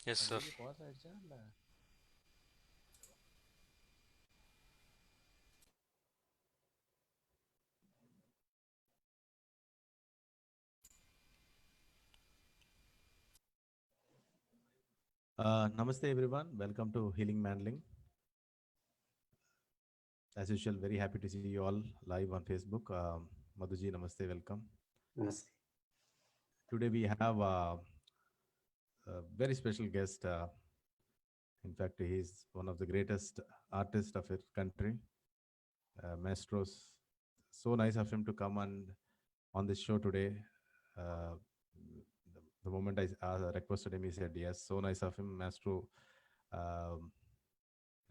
Yes, sir. Namaste everyone. Welcome to Healing Mandling. As usual, very happy to see you all live on Facebook. Madhuji, namaste, welcome. Namaste. Today we have a very special guest. In fact, he's one of the greatest artists of his country, Maestros. So nice of him to come and on this show today. Uh, the moment I requested him, he said yes. So nice of him, Maestro um,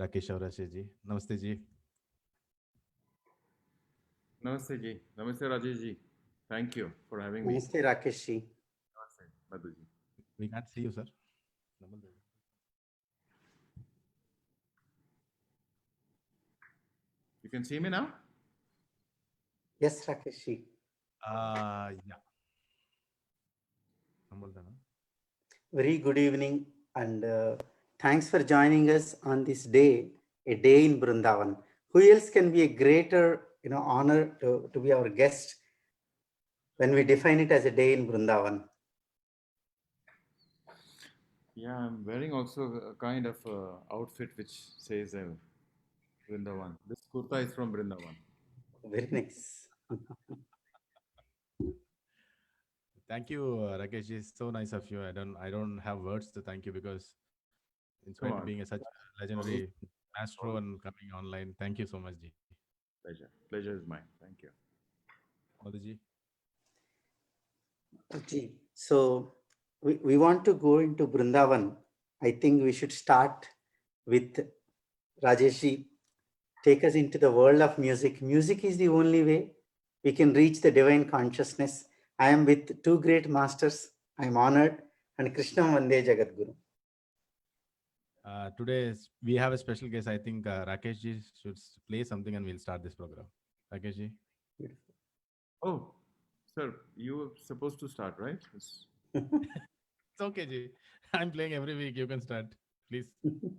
Rakesh Chaurasia ji. Namaste ji. Namaste ji. Namaste Rajesh ji. Thank you for having me. Namaste, Rakesh ji. Namaste Madhu ji. We can't see you, sir. You can see me now? Yes, Rakesh ji. Yeah. Very good evening and thanks for joining us on this day, a day in Vrindavan. Who else can be a greater, honor to be our guest when we define it as a day in Vrindavan? Yeah, I'm wearing also a kind of outfit which says Vrindavan. This kurta is from Vrindavan. Very nice. Thank you, Rakesh. It's so nice of you. I don't have words to thank you because, in Come spite of on. being such a legendary maestro and coming online, thank you so much, Ji. Pleasure. Pleasure is mine. Thank you. Madhuji. Ji. So we want to go into Vrindavan. I think we should start with Rajesh ji. Take us into the world of music. Music is the only way we can reach the divine consciousness. I am with two great masters. I am honored. And Krishna Vande Jagadguru. Today we have a special guest. I think Rakesh ji should play something and we'll start this program. Rakesh ji. Oh, sir, you were supposed to start, right? It's okay, Ji. I'm playing every week. You can start, please. Okay.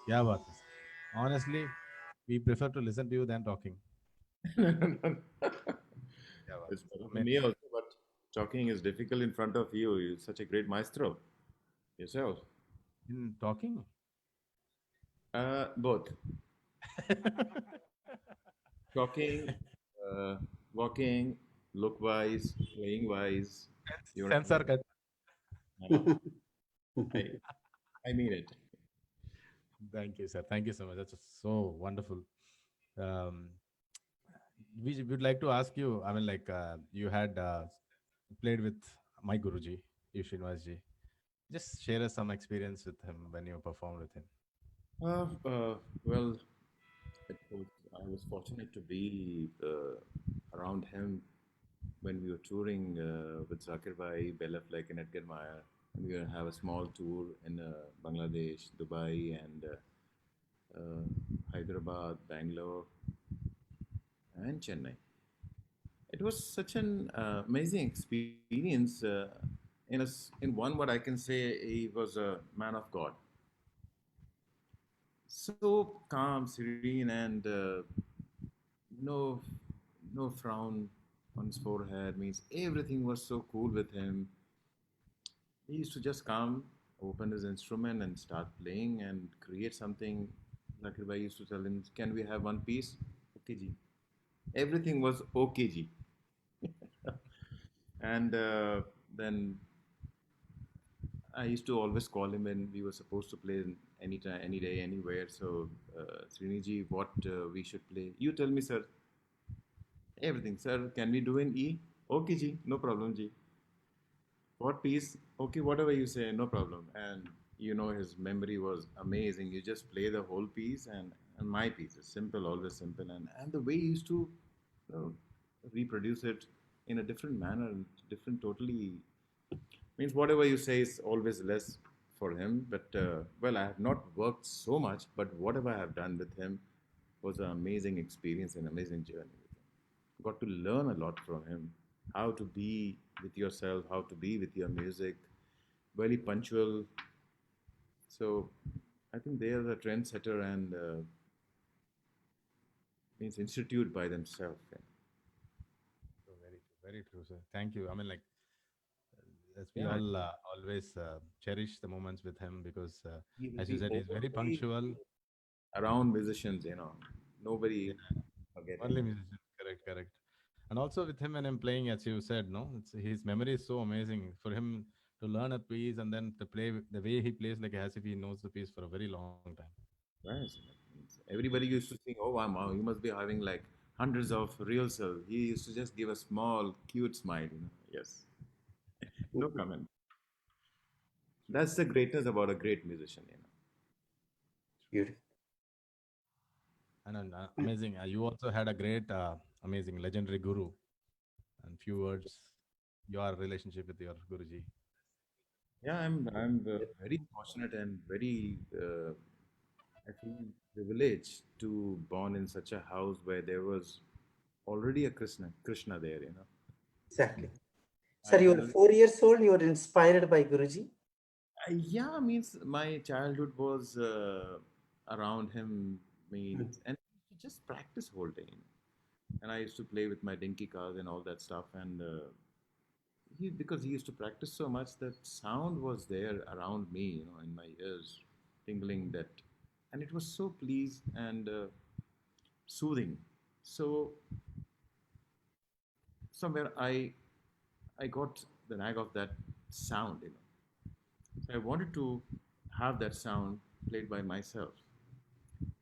Yeah, but honestly, we prefer to listen to you than talking. Yeah, It's better I for mean, me also, but talking is difficult in front of you. You're such a great maestro yourself. in talking. Both. Talking, walking, look wise, playing wise. You're Sensor cut. uh, I I mean it. Thank you, sir. Thank you so much. That's so wonderful. Um, we would like to ask you. I mean, like you had played with my Guruji, Srinivasji. Just share us some experience with him when you performed with him. Well, I was fortunate to be around him when we were touring with Zakir Bhai, Bella Fleck, and Edgar Meyer. And we were gonna have a small tour in Bangladesh, Dubai, and Hyderabad, Bangalore, and Chennai. It was such an amazing experience. In one, what I can say, he was a man of God. So calm, serene, and no, no frown on his forehead. Means everything was so cool with him. He used to just come, open his instrument, and start playing and create something. Zakir Bhai used to tell him, "Can we have one piece?" Okay, ji. Everything was okay, ji. And then I used to always call him when we were supposed to play anytime, any day, anywhere. So, Sriniji, what we should play? You tell me, sir. Everything, sir. Can we do in E? Okay, ji. No problem, ji. What piece? Okay, whatever you say, no problem. And his memory was amazing. You just play the whole piece, and my piece is simple, always simple. And the way he used to you know, reproduce it in a different manner, different, totally means whatever you say is always less for him. But well, I have not worked so much, but whatever I have done with him was an amazing experience, an amazing journey with him. Got to learn a lot from him, how to be with yourself, how to be with your music, very punctual. So I think they are the trendsetter and means institute by themselves. Yeah. So very true, sir. Thank you. I mean, like as we Yeah, all always cherish the moments with him because, he will as you be said, he's very always punctual. around musicians. Yeah, Nobody forget him. only musician. Correct, correct. And also with him when I'm playing, as you said, no, his memory is so amazing for him to learn a piece and then to play the way he plays, like as if he knows the piece for a very long time. Yes, everybody used to think, "Oh, wow, you must be having like hundreds of rehearsals." He used to just give a small, cute smile. Yes, no comment. That's the greatness about a great musician. Beautiful. And amazing. You also had a great, amazing, legendary guru. And few words, your relationship with your Guruji. Yeah, I'm very fortunate and very I feel privileged to born in such a house where there was already a Krishna there. Exactly. I Sir, you were generally 4 years old. You were inspired by Guruji. Yeah, means my childhood was around him, means, and he just practice whole day. And I used to play with my dinky cars and all that stuff. And because he used to practice so much, that sound was there around me, in my ears, tingling that, and it was so pleased and soothing. So somewhere I got the knack of that sound. So I wanted to have that sound played by myself.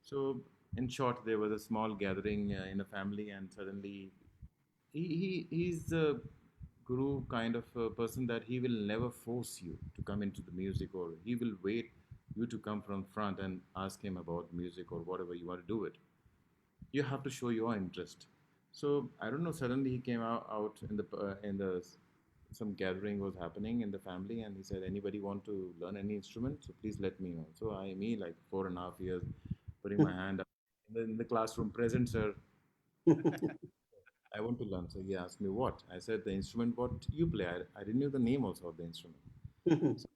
So, in short, there was a small gathering in a family, and suddenly he's the guru kind of a person that he will never force you to come into the music, or he will wait you to come from front and ask him about music or whatever you want to do it. You have to show your interest. So I don't know. Suddenly he came out in the some gathering was happening in the family, and he said, "Anybody want to learn any instrument? So please let me know." So me like 4.5 years, putting my hand up in the classroom, present, sir. I want to learn. So he asked me what. I said the instrument what you play. I didn't know the name also of the instrument. So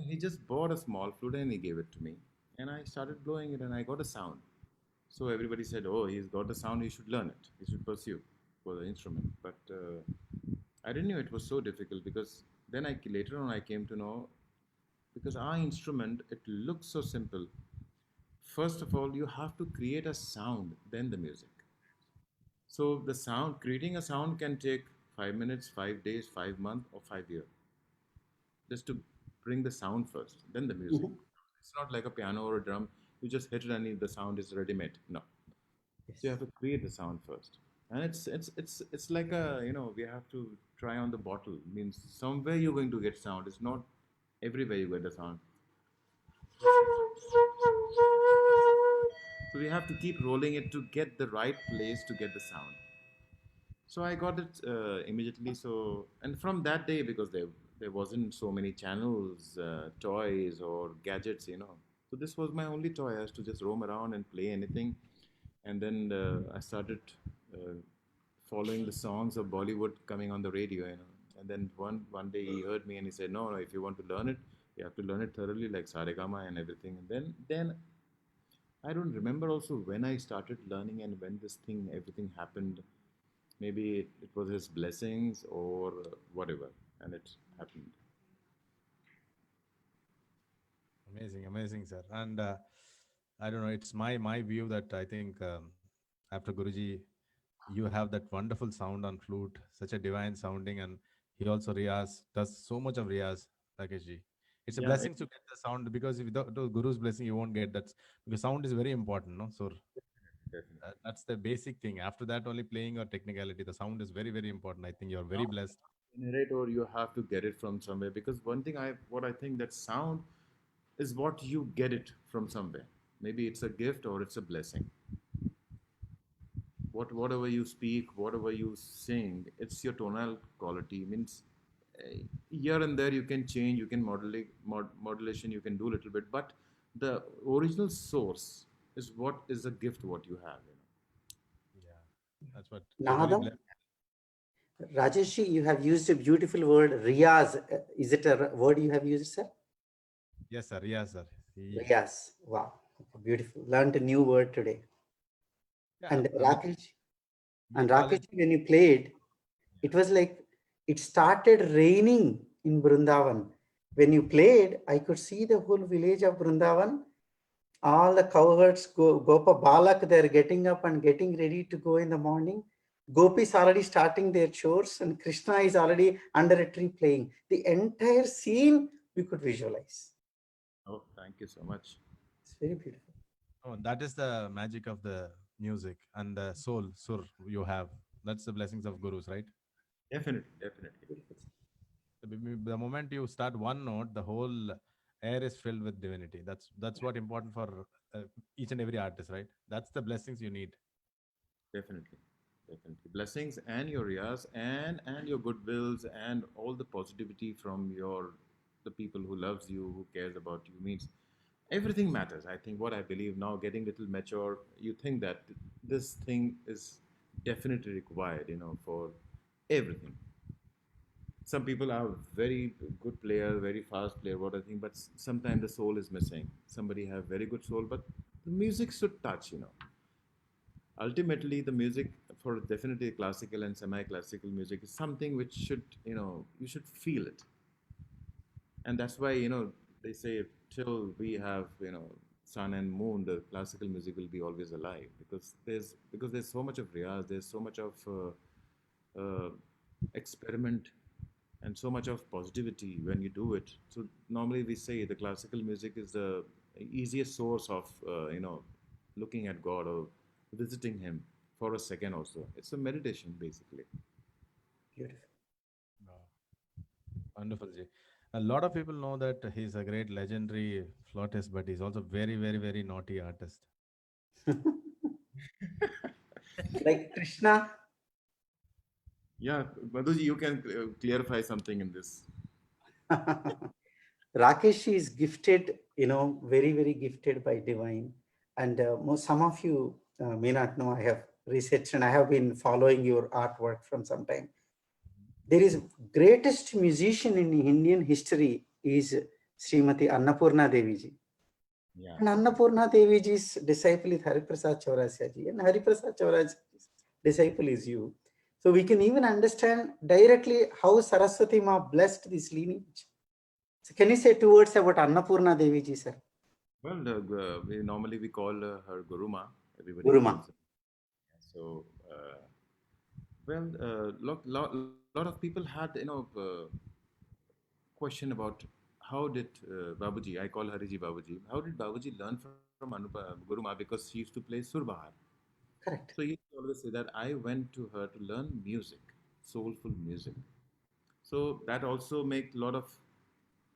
he just bought a small flute and he gave it to me, and I started blowing it, and I got a sound. So everybody said, "Oh, he's got the sound. He should learn it. He should pursue for the instrument." But I didn't know it was so difficult because then later on I came to know because our instrument it looks so simple. First of all, you have to create a sound, then the music. So the sound, creating a sound can take 5 minutes, 5 days, 5 months, or 5 years, just to bring the sound first, then the music. Mhm. It's not like a piano or a drum. You just hit it and the sound is ready made. No, so you Yes. have to create the sound first. And it's like a, we have to try on the bottle. Means somewhere you're going to get sound. It's not everywhere you get the sound. So we have to keep rolling it to get the right place to get the sound. So I got it immediately. So, and from that day, because there wasn't so many channels, toys or gadgets, So this was my only toy. I used to just roam around and play anything. And then I started uh, following the songs of Bollywood coming on the radio. And then one day he heard me and he said, "No, no, if you want to learn it, you have to learn it thoroughly, like Saregama and everything." And then I don't remember also when I started learning and when this thing everything happened. Maybe it was his blessings or whatever, and it happened. Amazing, amazing, sir. And I don't know. It's my view that I think after Guruji, you have that wonderful sound on flute, such a divine sounding, and he also Riyaz does so much of Riyaz, Rakesh ji. It's a Yeah, blessing to get the sound because if without the Guru's blessing, you won't get that. Because sound is very important, no? So definitely. that's the basic thing. After that, only playing or technicality. The sound is very, very important. I think you're very Sound blessed. generate or you have to get it from somewhere, because one thing what I think that sound is what you get it from somewhere. Maybe it's a gift or it's a blessing. Whatever you speak, whatever you sing, it's your tonal quality. Means here and there you can change, you can modulation, you can do a little bit, but the original source is what is a gift what you have. Yeah, that's what you're very Nahadam, blessed. Rajesh, you have used a beautiful word, riyaz. Is it a word you have used, sir? Yes, sir. Yes, sir. He, Riyaz. Wow. Beautiful. Learned a new word today. yeah, And I mean, we call it. Rakesh, when you played, it was like it started raining in Brindavan. When you played, I could see the whole village of Brindavan. All the cowherds, Gopa Balak, they're getting up and getting ready to go in the morning. Gopi is already starting their chores, and Krishna is already under a tree playing. The entire scene we could visualize. Oh, thank you so much. It's very beautiful. Oh, that is the magic of the music and the soul, sur you have. That's the blessings of gurus, right? Definitely, definitely. Beautiful. The moment you start one note, the whole air is filled with divinity. That's what important for each and every artist, right? That's the blessings you need. Definitely, definitely. Blessings and your riyas and your goodwills and all the positivity from the people who loves you, who cares about you, means everything matters. I think what I believe now, getting little mature, you think that this thing is definitely required, for everything. Some people are very good player, very fast player, what I think, but sometimes the soul is missing. Somebody have very good soul, but the music should touch. Ultimately the music, for definitely classical and semi-classical music, is something which should you should feel it. And that's why they say till we have sun and moon, the classical music will be always alive, because there's so much of riyaz, there's so much of experiment and so much of positivity when you do it. So normally we say the classical music is the easiest source of looking at God or visiting Him for a second also. It's a meditation basically. Beautiful. Oh, wonderful, Ji. A lot of people know that he's a great legendary flautist, but he's also very, very, very naughty artist. Like Krishna, Yeah, Madhuji, you can clarify something in this. Rakesh is gifted, very, very gifted by divine. And some of you may not know, I have researched and I have been following your artwork from some time. There is greatest musician in Indian history is Srimati Annapurna Devi ji. Yeah, And Annapurna Devi ji's disciple is Hariprasad Chaurasia ji. And Hariprasad Chaurasia's disciple is you. So we can even understand directly how Saraswati Ma blessed this lineage. So can you say two words about Annapurna Devi ji, sir? well, we call her Guruma. Everybody Guruma. calls her. So, well, lot a lot of people had, question about how did Babuji, I call Hariji Babuji, how did Babuji learn from Guru Ma because she used to play Surbahar. So Correct. he used to always say that I went to her to learn music, soulful music. So that also make a lot of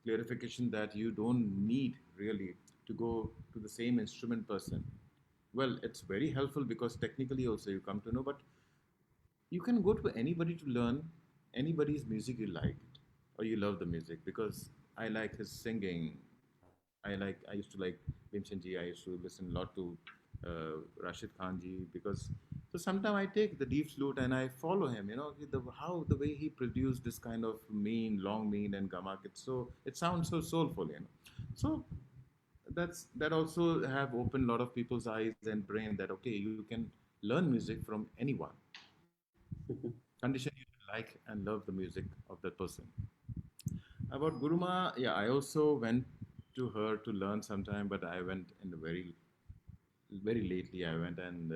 clarification that you don't need really to go to the same instrument person. Well, it's very helpful because technically also you come to know, but you can go to anybody to learn anybody's music you like or you love the music because I like his singing. I used to like Bhimsen ji. I used to listen a lot to Rashid Khan ji because so sometimes I take the deep flute and I follow him. How the way he produced this kind of mean, long mean and gamak. It sounds so soulful. So that also have opened a lot of people's eyes and brain that okay, you can learn music from anyone Mhm. condition you to like and love the music of that person. About Guruma, yeah, I also went to her to learn sometime, but I went in the very lately. I went and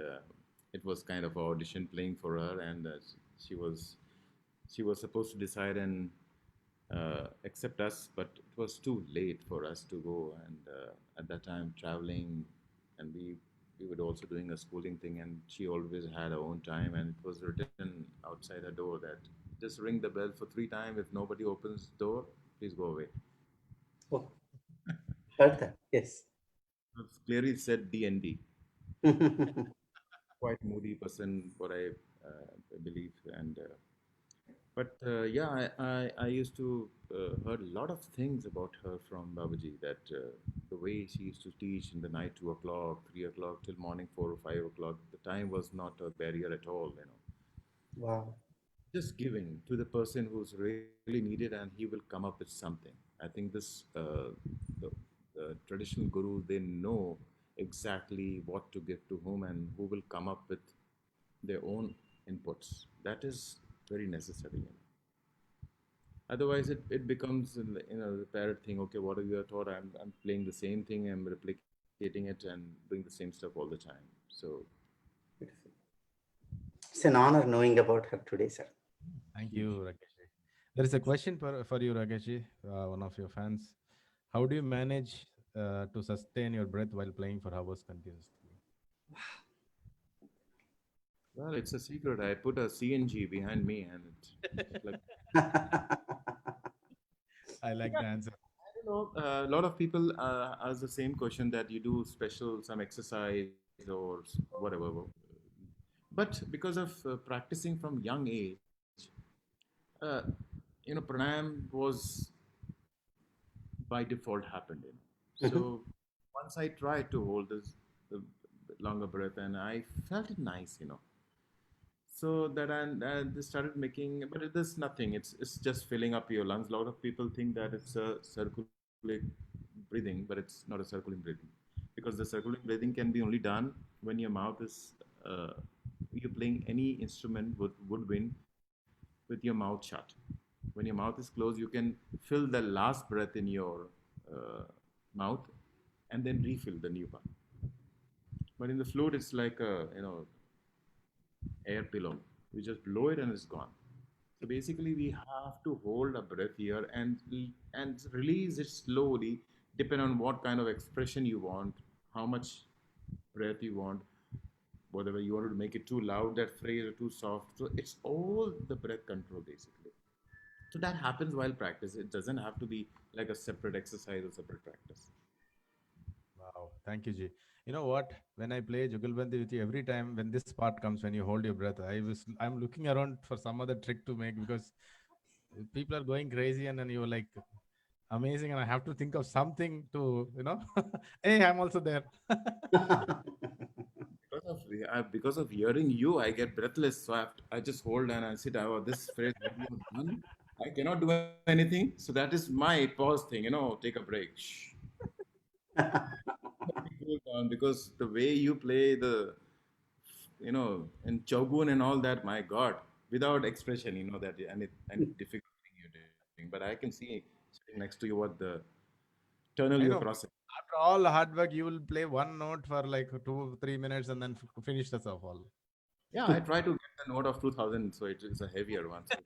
it was kind of an audition playing for her, and she was she was supposed to decide and accept us, but it was too late for us to go. And at that time, traveling, and we were also doing a schooling thing, and she always had her own time, and it was written outside her door that just ring the bell for 3 times. If nobody opens the door, please go away. Oh, heard that. Yes. It's clearly said DND. Quite moody person, what I believe, and but yeah, I used to heard a lot of things about her from Babaji. That the way she used to teach in the night, 2 o'clock, 3 o'clock till morning 4 or 5 o'clock. The time was not a barrier at all. Wow. Just giving to the person who's really needed, and he will come up with something. I think the traditional gurus, they know exactly what to give to whom and who will come up with their own inputs. That is very necessary. Otherwise, it becomes the parrot thing. Okay, what are your thought? I'm playing the same thing. I'm replicating it and doing the same stuff all the time. So Beautiful. It's an honor knowing about her today, sir. Thank you, Rakesh. There is a question for you, Rakesh, one of your fans. How do you manage to sustain your breath while playing for hours continuously? well, it's a secret. I put a CNG behind me, and it like I like the answer. I don't know. A lot of people ask the same question that you do special some exercise or whatever. But because of practicing from young age, uh, pranayam was by default happened. Mhm. So once I tried to hold this the longer breath, and I felt it nice. So that I they started making, but it is nothing. It's just filling up your lungs. A lot of people think that it's a circulate breathing, but it's not a circulating breathing, because the circulating breathing can be only done when your mouth is you're playing any instrument with woodwind with your mouth shut. When your mouth is closed, you can fill the last breath in your uh, mouth and then refill the new one. But in the flute, it's like a air pillow. You just blow it and it's gone. So basically, we have to hold a breath here and release it slowly, depending on what kind of expression you want, how much breath you want, whatever you want to make it too loud that phrase or too soft. So it's all the breath control basically. So that happens while practice. It doesn't have to be like a separate exercise or separate practice. Wow, thank you, Ji. You know what? When I play Jugalbandi with you, every time when this part comes, when you hold your breath, I'm looking around for some other trick to make because people are going crazy, and then you're like amazing, and I have to think of something to, hey, I'm also there. Because of hearing you, I get breathless. So I just hold and I sit. Oh, this phrase what you have done, I cannot do anything. So that is my pause thing. Take a break. Shh. Let me cool down because the way you play the, and Chogun and all that, my God, without expression, that and difficult thing you're doing. But I can see sitting next to you what the tunnel you're I know. crossing. After all hard work, you will play one note for like 2, 3 minutes and then finish the off all. Yeah, I try to get the note of 2000, so it is a heavier one. So.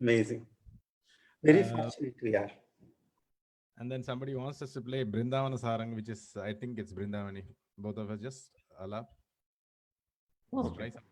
Amazing. Very Uh, fortunate we are. and then somebody wants us to play Brindavana Sarang, which is, I think it's Brindavani. Both of us just allow. Let's try something.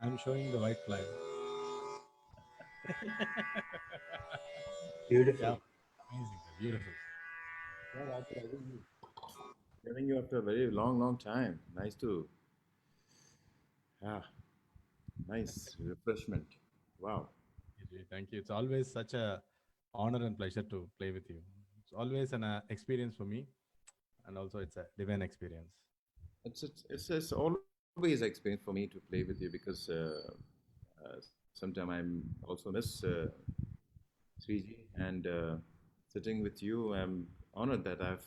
I'm showing the white flag. Beautiful. Yeah, amazing, beautiful. Yeah, Rajesh, I think hearing you after a very long, long time. Nice to, yeah, nice refreshment. Wow. Thank you. It's always such a honor and pleasure to play with you. It's always an experience for me, and also it's a divine experience. It's always an experience for me to play with you because sometimes I'm also miss Sriji and sitting with you. I'm honored that I've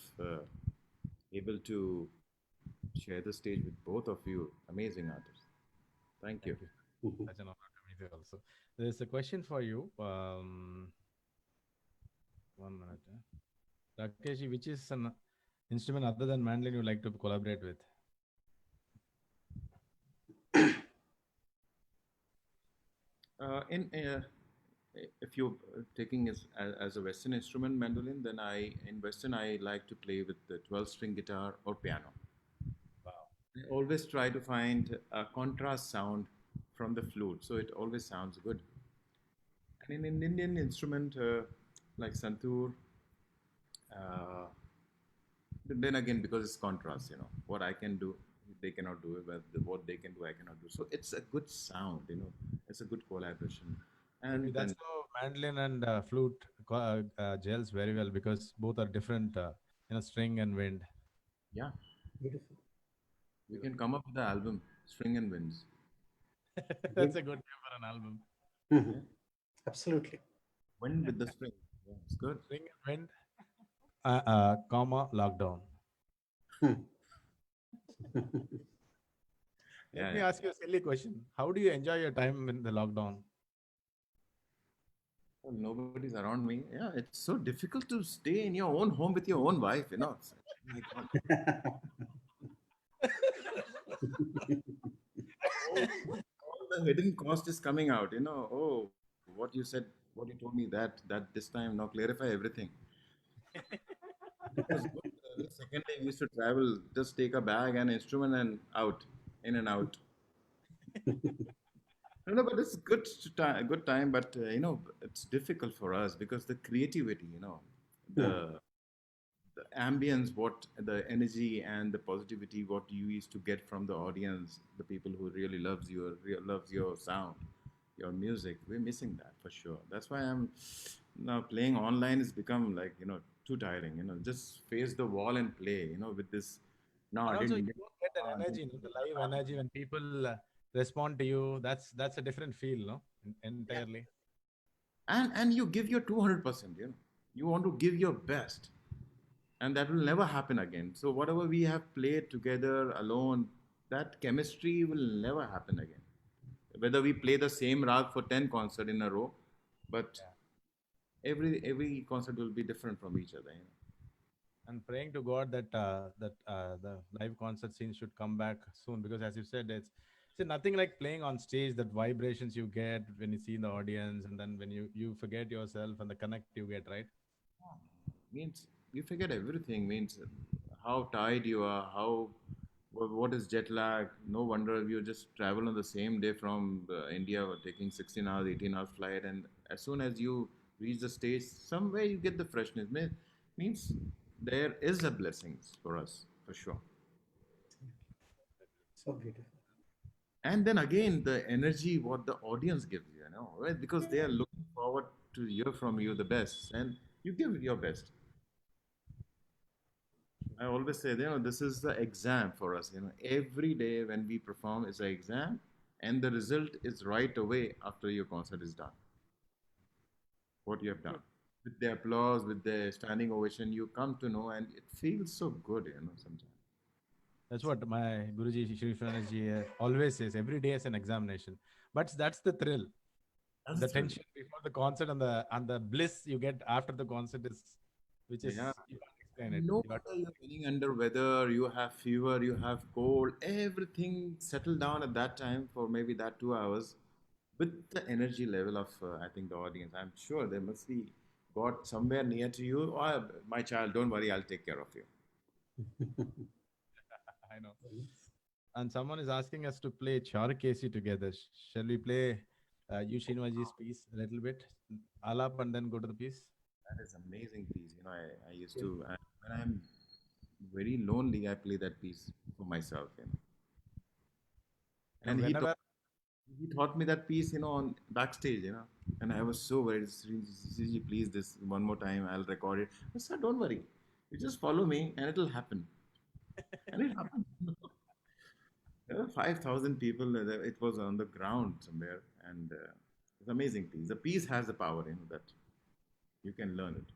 able to share the stage with both of you, amazing artists. Thank you. Thank you. Mhm. Such an honor to meet you also. There's a question for you. 1 minute. Rakesh, which is an instrument other than mandolin you like to collaborate with? In if you're taking as a Western instrument, mandolin, then in Western I like to play with the 12-string guitar or piano. Wow. I always try to find a contrast sound from the flute, so it always sounds good. And in an Indian instrument like santoor, uh, then again because it's contrast, what I can do, they cannot do it, but what they can do, I cannot do. So it's a good sound, it's a good collaboration, Maybe and that's then how mandolin and flute gels very well because both are different, string and wind. yeah, Beautiful. we can come up with the album String and Winds. That's a good name for an album. Mhm. Yeah, Absolutely. wind with the string. Yeah, it's good. String and wind, comma, lockdown. Hmm. Let Yeah, me yeah. ask you a silly question. How do you enjoy your time in the lockdown? Well, nobody's around me. Yeah, it's so difficult to stay in your own home with your own wife. My God. All the hidden cost is coming out. Oh, what you said, what you told me that this time now clarify everything. It was good. The second day we used to travel, just take a bag and instrument and out, in and out. No, but it's good time. But it's difficult for us because the creativity, Hmm. the ambience, what the energy and the positivity, what you used to get from the audience, the people who really loves you, loves your sound, your music. We're missing that for sure. That's why I'm now playing online has become like too tiring. Just face the wall and play. With this. No, And I also, you didn't get. don't get that energy, the live energy when people respond to you. That's a different feel, no? Yeah. Entirely. And you give your 200%. You want to give your best, and that will never happen again. So whatever we have played together alone, that chemistry will never happen again. Whether we play the same rag for 10 concerts in a row, but Yeah. every concert will be different from each other. And praying to God that the live concert scene should come back soon because, as you said, it's nothing like playing on stage. That vibrations you get when you see in the audience, and then when you forget yourself and the connect you get, right? Means you forget everything. Means how tired you are, how what is jet lag. No wonder you just travel on the same day from India, taking 16 hours, 18 hours flight, and as soon as you reach the stage, somewhere you get the freshness. Means there is a blessings for us for sure. So beautiful. And then again the energy what the audience gives you, right? Because they are looking forward to hear from you the best, and you give your best. I always say, this is the exam for us. Every day when we perform is an exam, and the result is right away after your concert is done. What you have done with the applause, with the standing ovation, you come to know, and it feels so good. Sometimes. That's what my Guruji Shri Rakesh always says. Every day is an examination, but that's the thrill, That's the the thrill. tension before the concert, and the bliss you get after the concert is, which Yeah. is you can't explain it. No You got to matter you're feeling under weather, you have fever, you have cold, everything settled down at that time for maybe that 2 hours with the energy level of, I think, the audience. I'm sure there must be God somewhere near to you. Or, my child, don't worry, I'll take care of you. I know. And someone is asking us to play Chaurasia together. Shall we play Yushinoji's piece a little bit? Alap and then go to the piece? That is amazing piece. I used to, when I'm very lonely, I play that piece for myself. And Whenever, he taught me that piece, on backstage, and I was so worried. Sriji, please, this one more time, I'll record it. I said, don't worry, you just follow me, and it'll happen. And it happened. There were 5,000 people. It was on the ground somewhere, and it's amazing piece. The piece has the power, that you can learn it.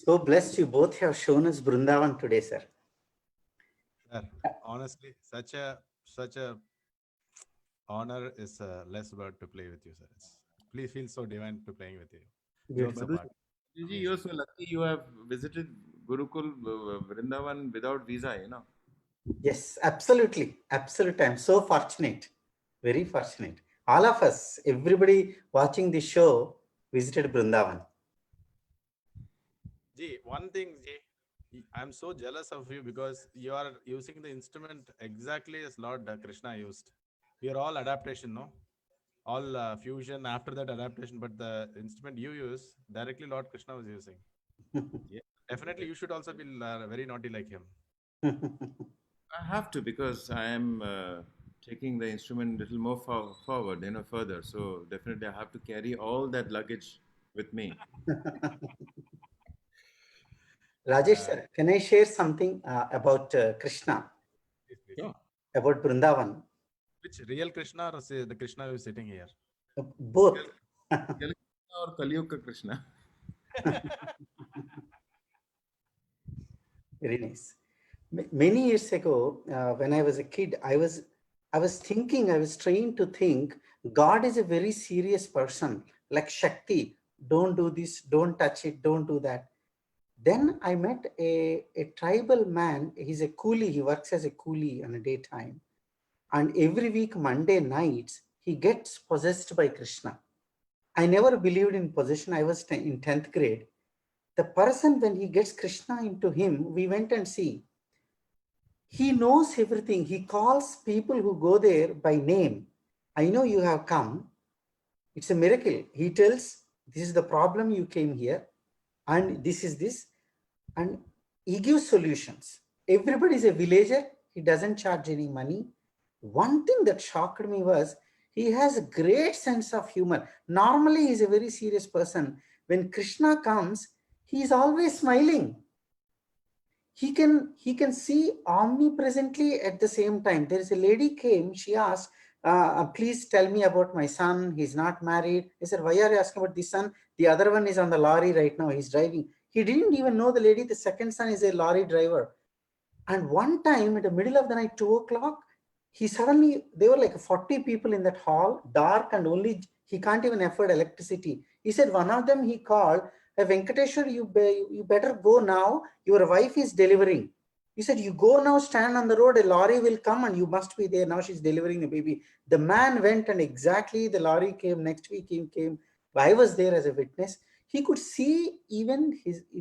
So blessed you both have shown us Brindavan today, sir. Sir, honestly, such a honor is a less word to play with you, sir. Please feel so divine to playing with you. Jokes Beautiful. Madhu, apart. Ji, Amazing. you're so lucky you have visited Gurukul Vrindavan without visa, you know. Yes, absolutely. Absolutely. I'm so fortunate. Very fortunate. All of us, everybody watching the show, visited Brindavan. Ji, one thing, Ji, I'm so jealous of you because you are using the instrument exactly as Lord Krishna used. We are all adaptation, no? All fusion after that adaptation, but the instrument you use directly Lord Krishna was using. Yeah, definitely you should also be very naughty like him. I have to because I am taking the instrument a little more forward, you know, further. So definitely I have to carry all that luggage with me. Rajesh Uh, sir, can I share something about Krishna, please, please. Sure. about Brindavan? Which real Krishna or say the Krishna who is sitting here? Both. Real Krishna or Kaliyug ka Krishna? Very nice. Many years ago, when I was a kid, I was thinking, I was trying to think, God is a very serious person, like Shakti. Don't do this, don't touch it, don't do that. Then I met a tribal man. He's a coolie. He works as a coolie on a daytime. And every week, Monday nights, he gets possessed by Krishna. I never believed in possession. I was in 10th grade. The person, when he gets Krishna into him, we went and see. He knows everything. He calls people who go there by name. I know you have come. It's a miracle. He tells, this is the problem you came here, and this is this. And he gives solutions. Everybody is a villager. He doesn't charge any money. One thing that shocked me was he has a great sense of humor. Normally, he's a very serious person. When Krishna comes, he is always smiling. He can see omnipresently at the same time. There is a lady came, she asked, please tell me about my son. He's not married. I said, why are you asking about this son? The other one is on the lorry right now. He's driving. He didn't even know the lady. The second son is a lorry driver. And one time in the middle of the night, 2 o'clock, he suddenly, there were like 40 people in that hall, dark, and only he can't even afford electricity. He said, one of them he called, "Hey, Venkateshwar, you better go now. Your wife is delivering." He said, you go now, stand on the road, a lorry will come and you must be there. Now she's delivering the baby. The man went and exactly the lorry came. Next week he came. I was there as a witness. He could see even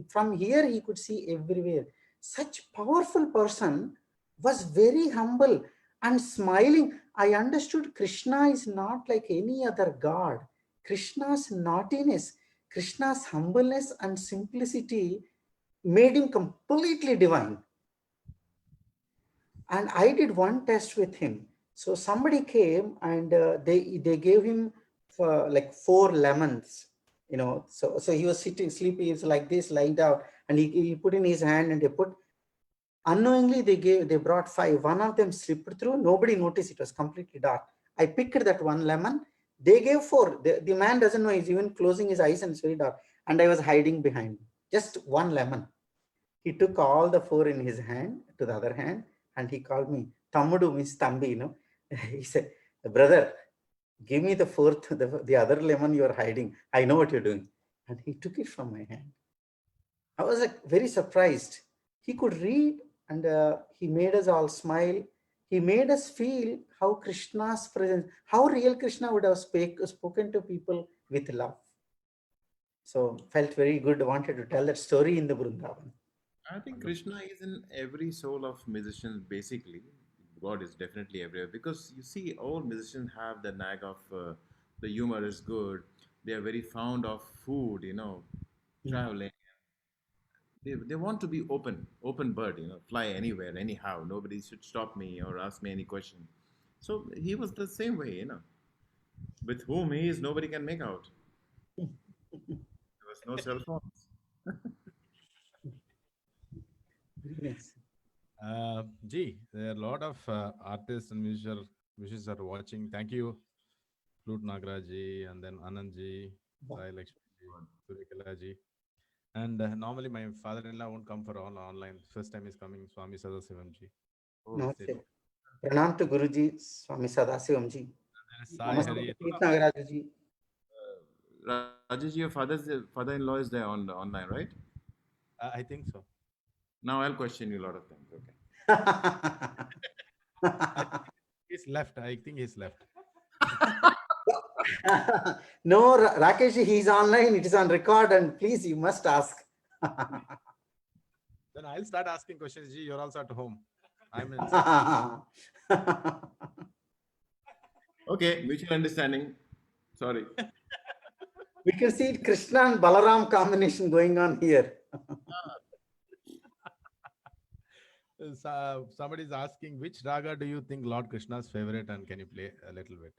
from here, he could see everywhere. Such powerful person, was very humble. and smiling. I understood Krishna is not like any other god. Krishna's naughtiness, Krishna's humbleness and simplicity made him completely divine. And I did one test with him. So somebody came and they gave him for like 4 lemons, So he was sitting, sleepy, he was like this, lying down, and he put in his hand and they put. Unknowingly, they brought 5. One of them slipped through. Nobody noticed. It was completely dark. I picked that one lemon. They gave 4. The man doesn't know. He's even closing his eyes and it's very dark. And I was hiding behind. Just one lemon. He took all the 4 in his hand to the other hand and he called me Tamudu, means Tambi. He said, brother, give me the 4th, the other lemon you are hiding. I know what you're doing. And he took it from my hand. I was like very surprised. He could read and he made us all smile. He made us feel how Krishna's presence, how real Krishna would have spoken to people with love. So felt very good. Wanted to tell that story in the Vrindavan. I think Wonderful. Krishna is in every soul of musicians, basically. God is definitely everywhere because you see, all musicians have the knack of the humor is good. They are very fond of food, Mm. traveling. They want to be open bird, fly anywhere, anyhow. Nobody should stop me or ask me any question. So he was the same way. With whom he is, nobody can make out. There was no cell phones. Very nice. Gee, there are a lot of artists and musicians are watching. Thank you, Flute Nagraji, and then Anandji, Wow. Sai Lakshmi, Surikalaji. And normally my father-in-law won't come for all online. First time he's coming, Swami Sadasivamji. Oh, Please stay Namaste. tuned. Pranam to Guruji, Swami Sadasivamji. There is Sai Namaste Hari. to Pete Nagarajaji. Rajesh, your father-in-law is there on online, right? I think so. Now I'll question you a lot of things. Okay. I think he's left. I think he's left. No, Rakesh, he's online. It is on record, and please, you must ask. Then I'll start asking questions. Gee, you're also at home. I'm inside. Okay, mutual understanding. Sorry. We can see Krishna and Balaram combination going on here. Somebody's asking which raga do you think Lord Krishna's favorite, and can you play a little bit?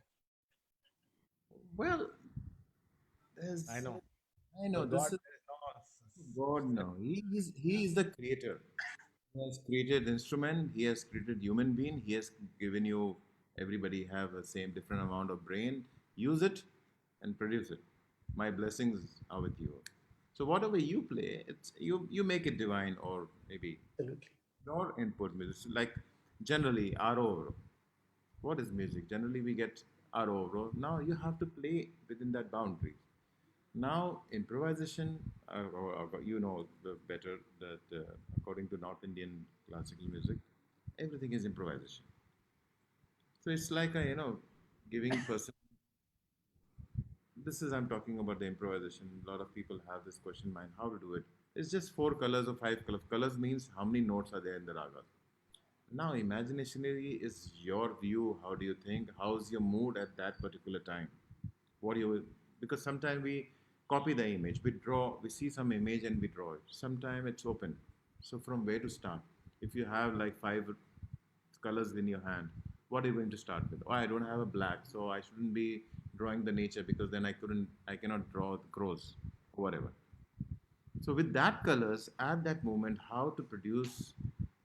Well, I there's, know I for know God this is there is God. no No, he is the creator. He has created instrument. He has created human being. He has given you. Everybody have a same different amount of brain. Use it and produce it. My blessings are with you. So whatever you play, you make it divine or maybe Absolutely. your input music. Like generally RO. What is music? Generally we get RO. Now you have to play within that boundary. Now, improvisation, the better that according to North Indian classical music, everything is improvisation. So it's like giving person. This is I'm talking about the improvisation. A lot of people have this question in mind: how to do it? It's just 4 colors or 5 colors. Colors means how many notes are there in the raga. Now, imaginationally is your view. How do you think? How's your mood at that particular time? What you Because sometimes we copy the image, we draw, we see some image and we draw it. Sometimes it's open. So from where to start? If you have like 5 colors in your hand, what are you going to start with? Oh, I don't have a black, so I shouldn't be drawing the nature because then I cannot draw the crows or whatever. So with that colors, at that moment, how to produce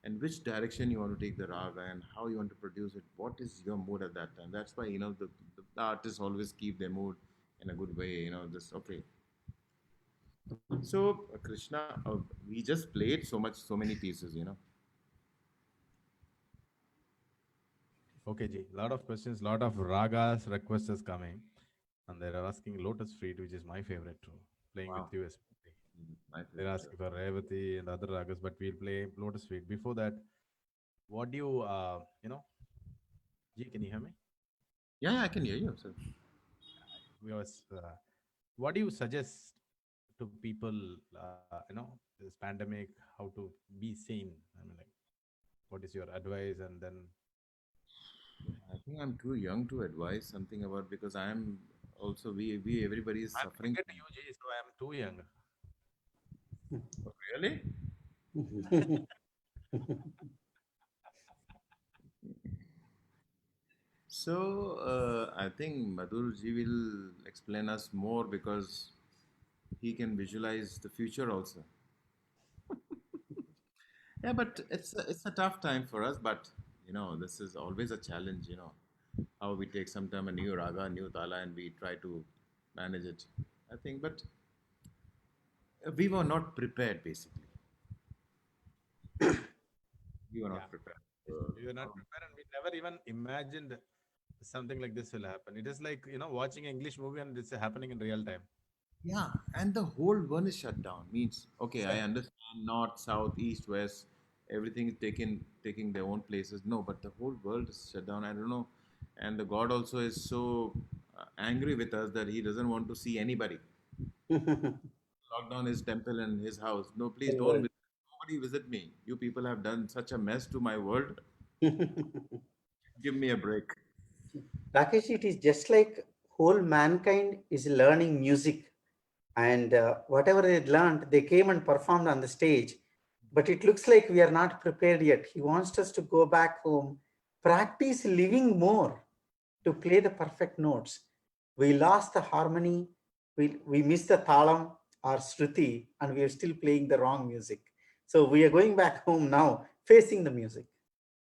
and which direction you want to take the raga and how you want to produce it. What is your mood at that time? That's why the artists always keep their mood in a good way. This okay. So Krishna, we just played so many pieces. Okay, Ji. Lot of questions, lot of ragas requests is coming, and they're asking Lotus Feet, which is my favorite too. Playing with Wow, you especially. my They're favorite. asking for Revati and other ragas, but we'll play Lotus Feet. Before that, what do you Ji, can you hear me? Yeah, I can hear you. So We was, what do you suggest to people? This pandemic, how to be sane? I mean, like, what is your advice? And then think I'm too young to advise something about because I'm also we everybody is I'm suffering cricket from. UG, so I'm too young. Oh, really? So I think Madhu ji will explain us more because he can visualize the future also. Yeah, but it's a tough time for us. But this is always a challenge. How we take sometime a new raga, new tala, and we try to manage it. I think, but we were not prepared. Basically, we were Yeah. not prepared. We were not prepared and we never even imagined something like this will happen. It is like, watching an English movie and it's happening in real time. Yeah, and the whole one is shut down. Means okay, I Exactly. understand north, south, east, west, everything is taking their own places. No, but the whole world is shut down. I don't know, and the God also is so angry with us that He doesn't want to see anybody. Lock down His temple and His house. No, please Very don't. well. Nobody visit me. You people have done such a mess to my world. Give me a break. Rakesh, it is just like whole mankind is learning music, and whatever they learned, they came and performed on the stage. But it looks like we are not prepared yet. He wants us to go back home, practice living more to play the perfect notes. We lost the harmony, we missed the talam or shruti, and we are still playing the wrong music. So we are going back home now, facing the music.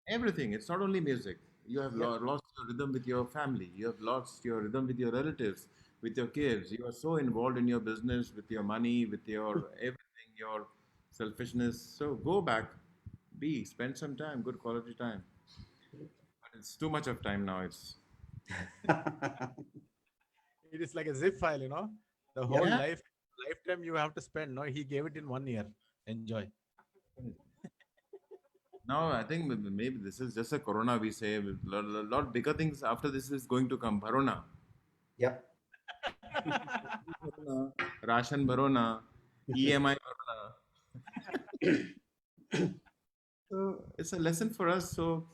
Everything. It's not only music. You have Yep. lost your rhythm with your family. You have lost your rhythm with your relatives, with your kids. You are so involved in your business, with your money, with your everything, your selfishness. So go back, spend some time, good quality time. But it's too much of time now. It's It is like a zip file, the whole Yep. yeah. lifetime you have to spend. No, he gave it in 1 year. Enjoy. Now I think maybe this is just a corona. We say a lot bigger things after this is going to come. Corona, Yep. ration bharona, EMI bharona. So it's a lesson for us. So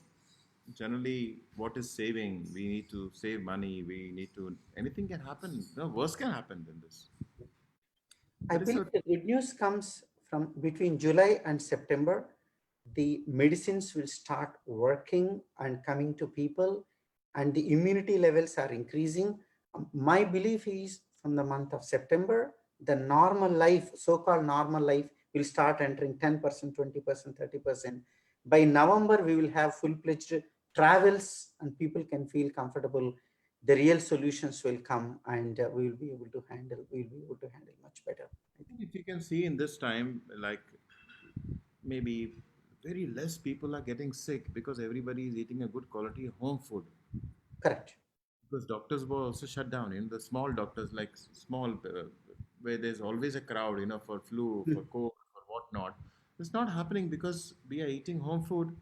generally, what is saving? We need to save money. We need to. Anything can happen. No, worse can happen than this. I But it's believe a the good news comes from between July and September. The medicines will start working and coming to people, and the immunity levels are increasing. My belief is from the month of September, the normal life, so called normal life, will start entering 10%, 20%, 30%. By November, we will have full fledged travels and people can feel comfortable. The real solutions will come and we will be able to handle, we'll be able to handle much better. I think. if you can see in this time, like maybe very less people are getting sick because everybody is eating a good quality home food. Correct. Because doctors were also shut down. The small doctors, like small, where there's always a crowd, for flu, for cold, for whatnot. It's not happening because we are eating home food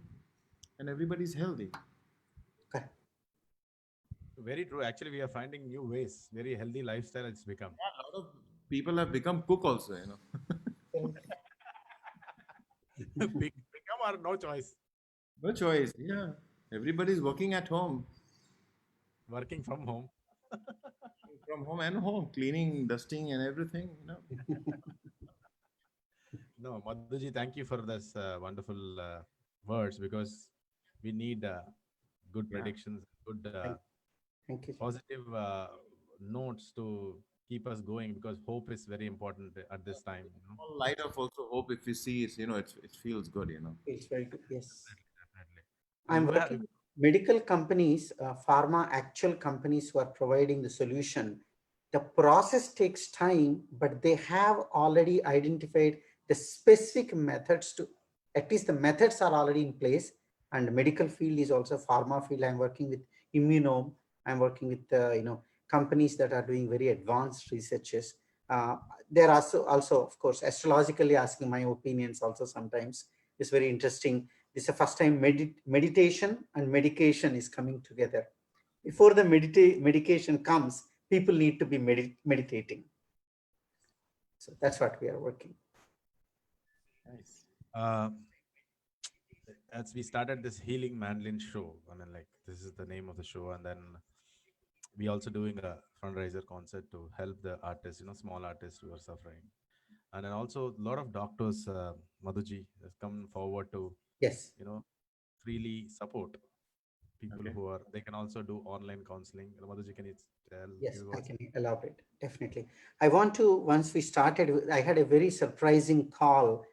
and everybody's healthy. Correct. Very true. Actually, we are finding new ways. Very healthy lifestyle it's become. A lot of people have become cook also. Become our no choice. No choice. Yeah. Everybody's working at home, Working from home. from home and home, cleaning, dusting, and everything. No, Madhuji, thank you for this wonderful words because we need good Yeah. predictions, good Thank, thank you. positive notes to keep us going because hope is very important at this time. Small light of also hope if you see it feels good. Feels very good. Yes. Definitely, definitely. So I'm you have, working medical companies, pharma actual companies who are providing the solution. The process takes time, but they have already identified the specific methods to, at least the methods are already in place. And medical field is also pharma field. I'm working with immunome. I'm working with, companies that are doing very advanced researches. Uh, they're also, of course, astrologically asking my opinions also sometimes. It's very interesting. This is the first time meditation and medication is coming together. Before the medication comes, people need to be meditating. So that's what we are working. Nice. uh, as we started this healing mandolin show, I mean, like, this is the name of the show, and then we also doing a fundraiser concert to help the artists, small artists who are suffering, and then also a lot of doctors, Madhuji has come forward to Yes. you know freely support people Okay. who are, they can also do online counseling. Madhuji, can you tell Yes, few I words? can elaborate. Definitely. I want to, once we started, I had a very surprising call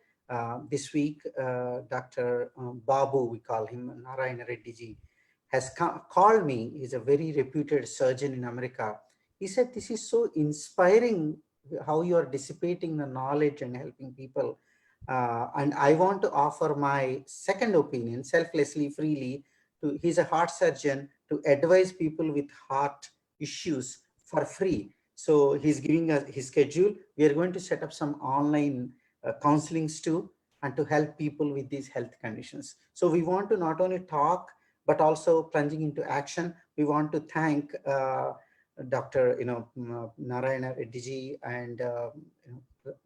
this week. Dr. Babu, we call him, Narayana Reddy ji, has called me. He's a very reputed surgeon in America. He said, "This is so inspiring how you are dissipating the knowledge and helping people. And I want to offer my second opinion, selflessly, freely, to, he's a heart surgeon, to advise people with heart issues for free. So he's giving us his schedule. We are going to set up some online counselings too, and to help people with these health conditions. So we want to not only talk, but also plunging into action. We want to thank Dr. Narayana Reddy ji and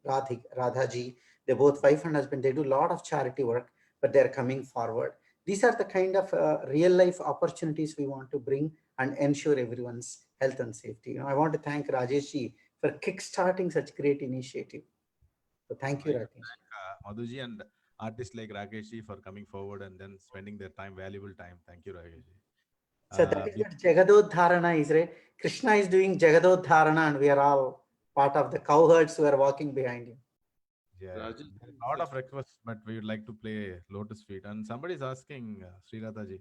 Radha ji. They're both wife and husband. They do a lot of charity work, but they're coming forward. These are the kind of real life opportunities we want to bring and ensure everyone's health and safety. I want to thank Rajesh ji for kickstarting such great initiative. So thank I you, want to Rajesh. thank Madhuji and artists like Rakesh for coming forward and then spending their time, valuable time. Thank you, Rakesh. So that is We, what Jagadodharana is, right? Krishna is doing Jagadodharana and we are all part of the cowherds who are walking behind him. yeah, Rajesh there is are a lot such of requests, but we would like to play Lotus Feet. And somebody is asking, Sri Radhaji,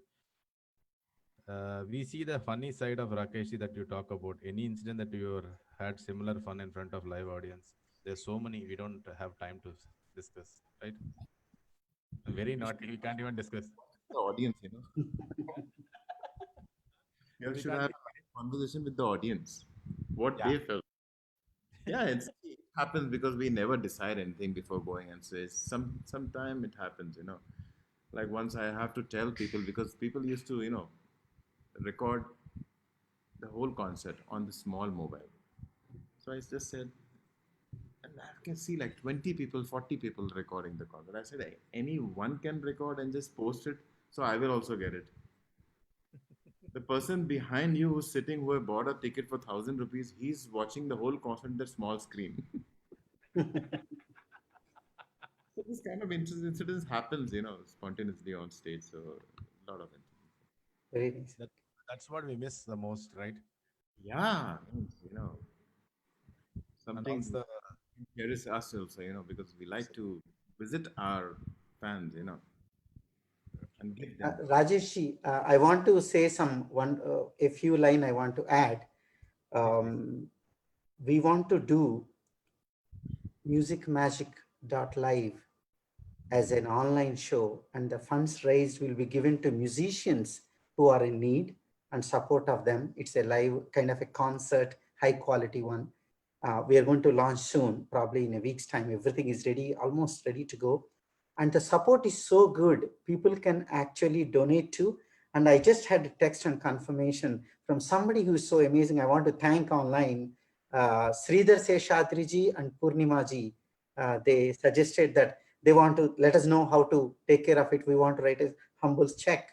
we see the funny side of Rakesh that you talk about. Any incident that you had similar fun in front of live audience? There's so many, we don't have time to discuss, right? Very you should naughty, we can't even discuss. the audience, No, You we should can't. have a conversation with the audience. What Yeah. they felt. Yeah, it happens because we never decide anything before going, and so it's sometime it happens, Like once I have to tell people because people used to, record the whole concert on the small mobile. So I just said, and I can see like 20 people, 40 people recording the concert. I said, anyone can record and just post it, so I will also get it. The person behind you who's sitting, who bought a ticket for 1,000 rupees, he's watching the whole concert on the small screen. So this kind of incidents happens, spontaneously on stage. So a lot of it. Very nice. That, that's what we miss the most, right? Yeah, And something also, here is us also, because we like to visit our fans, and give them. Rajesh ji, I want to say a few line I want to add. please, please. Um, we want to do musicmagic.live as an online show, and the funds raised will be given to musicians who are in need and support of them. It's a live kind of a concert, high quality one. We are going to launch soon, probably in a week's time. Everything is ready, almost ready to go. And the support is so good, people can actually donate to. And I just had a text and confirmation from somebody who is so amazing. I want to thank online Sridhar Seshadriji and Purnima ji. They suggested that they want to let us know how to take care of it. We want to write a humble check,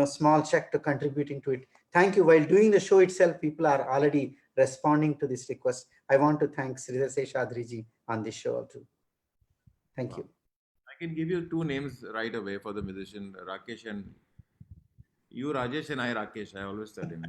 small check to contributing to it. Thank you. While doing the show itself, people are already responding to this request. I want to thank Sridhar Seshadriji on this show too. Thank Wow. you. I can give you two names right away for the musician, Rakesh and you, Rajesh, and I, Rakesh. I always tell him.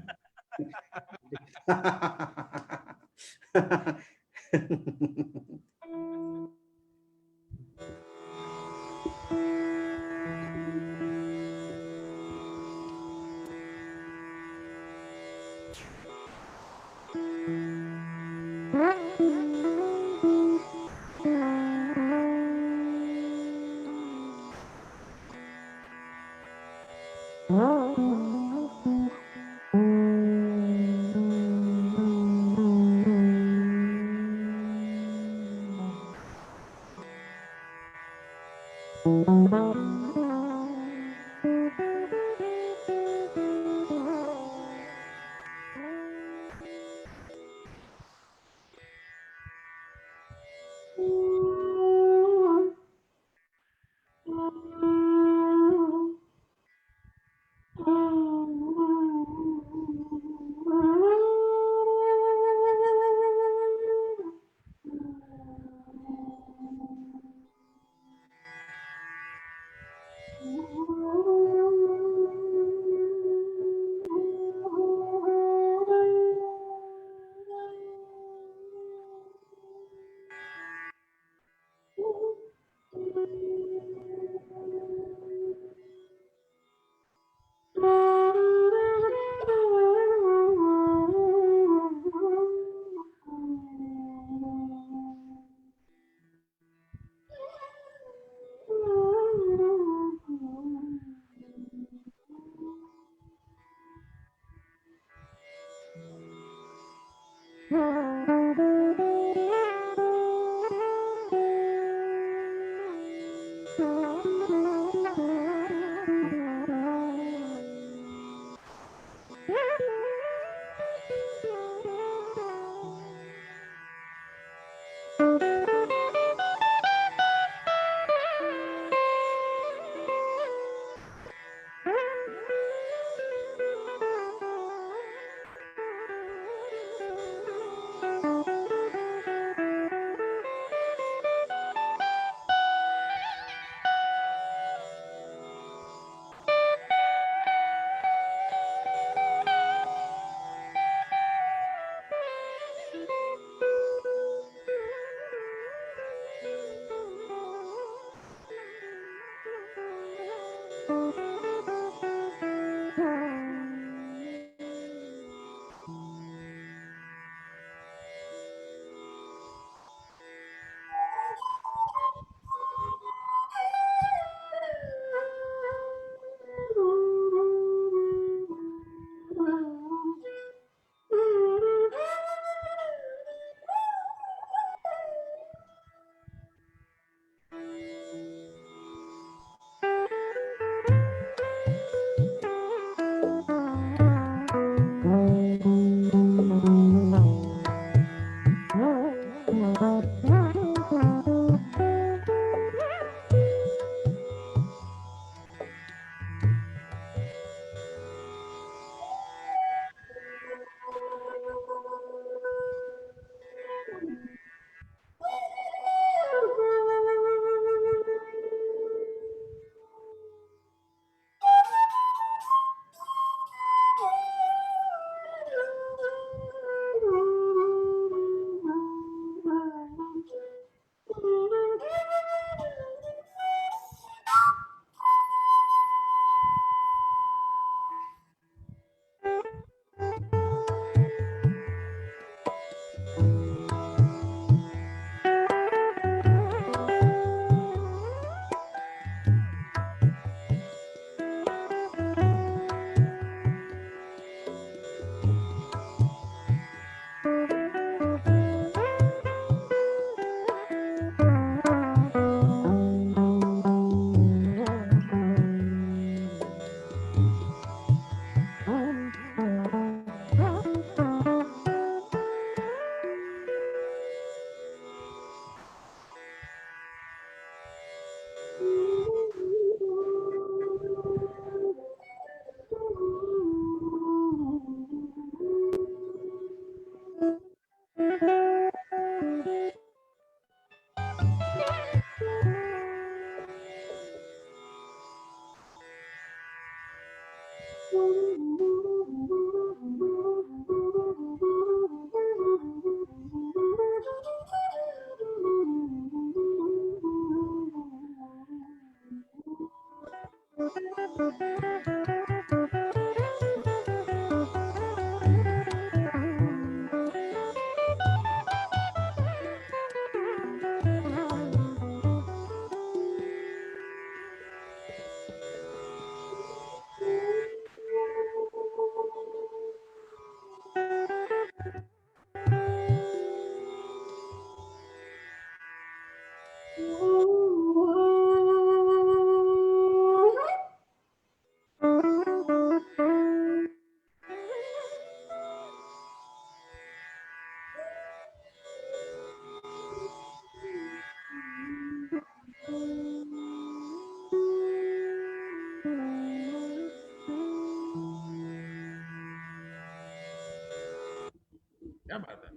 क्या बात है.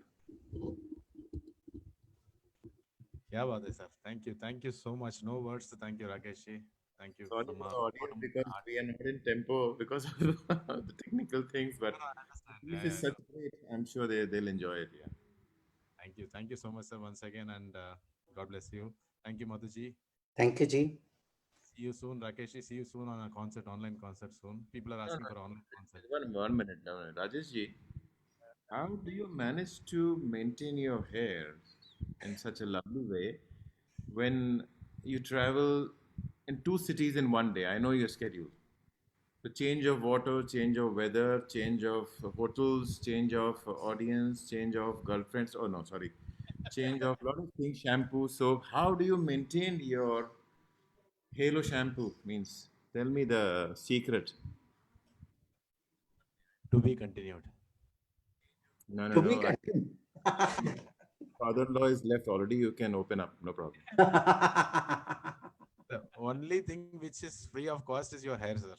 Yeah, Bade sir. Thank you. Thank you so much. No words to thank you, Rakesh ji. Thank you Sorry from for our the audience bottom of the because heart. we are not in tempo because of the technical things, No, but no, I the understand. piece Yeah, is yeah, such no. great. I'm sure they'll enjoy it. Yeah. Thank you. Thank you so much, sir, once again. And God bless you. Thank you, Madhu ji. Thank you, Ji. See you soon, Rakesh ji. See you soon on a concert, online concert soon. People are No, asking no, for online concert. one minute. No, no. Rajesh ji, how do you manage to maintain your hair in such a lovely way when you travel in two cities in one day? I know your schedule. The change of water, change of weather, change of hotels, change of audience, change of girlfriends. Oh no, sorry, change of lot of things. Shampoo, soap. How do you maintain your Halo shampoo? Means tell me the secret. To be continued. No, no, To be no. continued. Father-in-law is left already. You can open up. No problem. The only thing which is free of cost is your hair, sir.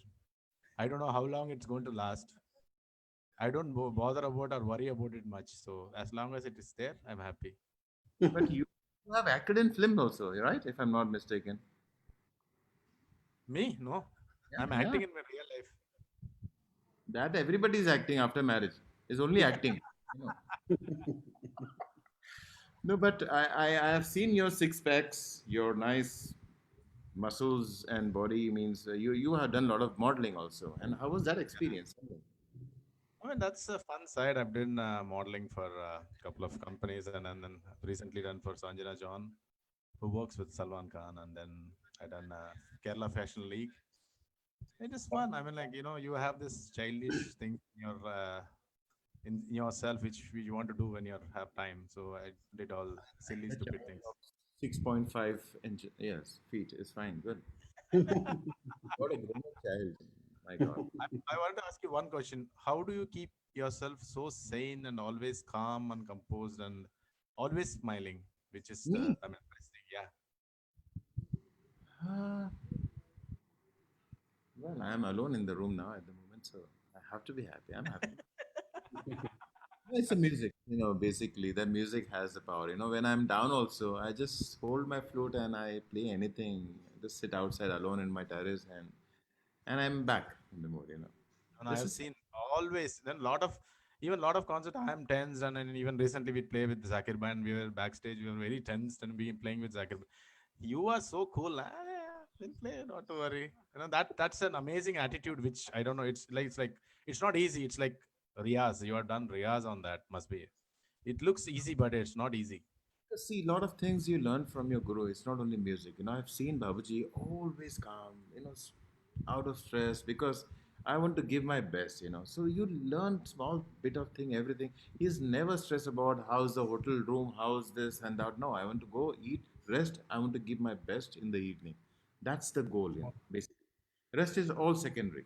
I don't know how long it's going to last. I don't bother about or worry about it much. So as long as it is there, I'm happy. But you have acted in film also, right? If I'm not mistaken. Me? No. Yeah, I'm yeah. acting in my real life. That everybody is acting after marriage. Is only acting. You know. No, but I have seen your six packs, your nice muscles and body. Means you have done a lot of modeling also. And how was that experience? I mean, that's a fun side. I've been modeling for a couple of companies and then recently done for Sanjana John, who works with Salman Khan. And then I done Kerala Fashion League. It is fun. I mean, like, you have this childish thing in yourself, which you want to do when you have time. So I did all silly, A stupid child things. of 6.5 inch, yes, feet is fine. Good. What a grown child. My God. I wanted to ask you one question. How do you keep yourself so sane and always calm and composed and always smiling? Which is Me? I mean, best thing. Yeah. Uh, well, I am alone in the room now at the moment, so I have to be happy. I'm happy. It's the music, basically. The music has the power. When I'm down also, I just hold my flute and I play anything. Just sit outside alone in my terrace and I'm back in the mood. And I This have is seen always then even lot of concert. I am tensed, and even recently we play with Zakir band. We were backstage. We were very tensed, and we playing with Zakir. You are so cool. Ah, yeah, we'll play. Not to worry. That's an amazing attitude. Which I don't know. It's like it's not easy. It's like Riyaz. You are done Riyaz on that. Must be. It looks easy, but it's not easy. See, a lot of things you learn from your guru. It's not only music. I've seen Babuji always calm, out of stress because I want to give my best. So you learn small bit of thing, everything. He's never stressed about how's the hotel room, how's this and that. No, I want to go eat, rest. I want to give my best in the evening. That's the goal, basically. Rest is all secondary.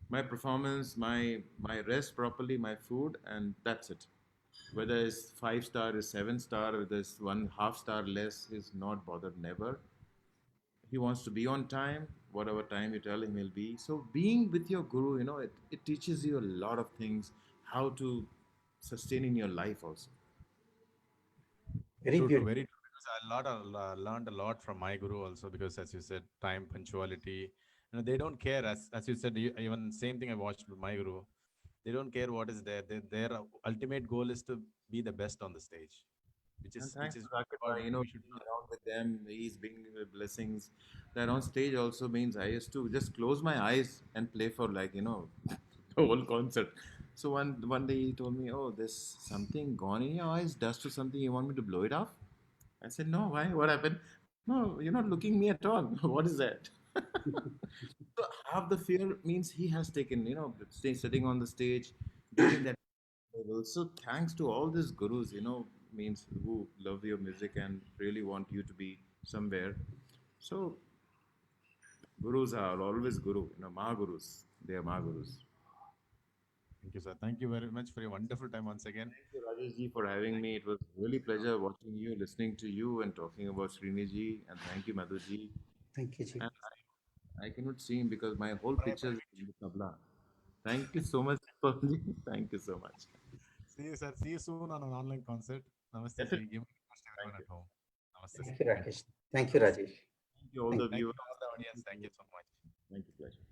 My performance, my rest properly, my food, and that's it. Whether it's 5 star is 7 star, whether it's 1/2 star less, is not bothered. Never. He wants to be on time. Whatever time you tell him, he'll be. So being with your guru, it teaches you a lot of things, how to sustain in your life also. Very True, true, beautiful. very true. Because learned a lot from my guru also. Because as you said, time, punctuality. They don't care. As you said, even same thing I watched with my guru. They don't care what is there. Their ultimate goal is to be the best on the stage, which And is which thanks is to Rakesh, what we should being learn. around with them, he's bringing the blessings. That on stage also means I used to just close my eyes and play for the whole concert. So one day he told me, "Oh, there's something gone in your eyes, dust or something. You want me to blow it off?" I said, "No, why? What happened?" "No, you're not looking me at all. What is that?" So half the fear means he has taken, sitting on the stage, giving that level. So thanks to all these gurus, means who love your music and really want you to be somewhere. So gurus are always guru, Mahagurus. They are Mahagurus. Thank you, sir. Thank you very much for your wonderful time once again. Thank you, Rajesh ji, for having me. It was really pleasure watching you, listening to you, and talking about Srini ji. And thank you, Madhu ji. Thank you, Ji. And I cannot see him because my whole Pray, picture is in the tabla. Thank you so much, Pawan. Thank you so much. See you, sir. See you soon on an online concert. Namaste. See you. Definitely. Give a request to everyone Thank you. at home. Namaste, Thank sir. you, Thank you. Rakesh. Thank you, Namaste. Rajesh. Thank you, all Thank the you. Thank viewers. you, all the audience. Thank you so much. Thank you, pleasure.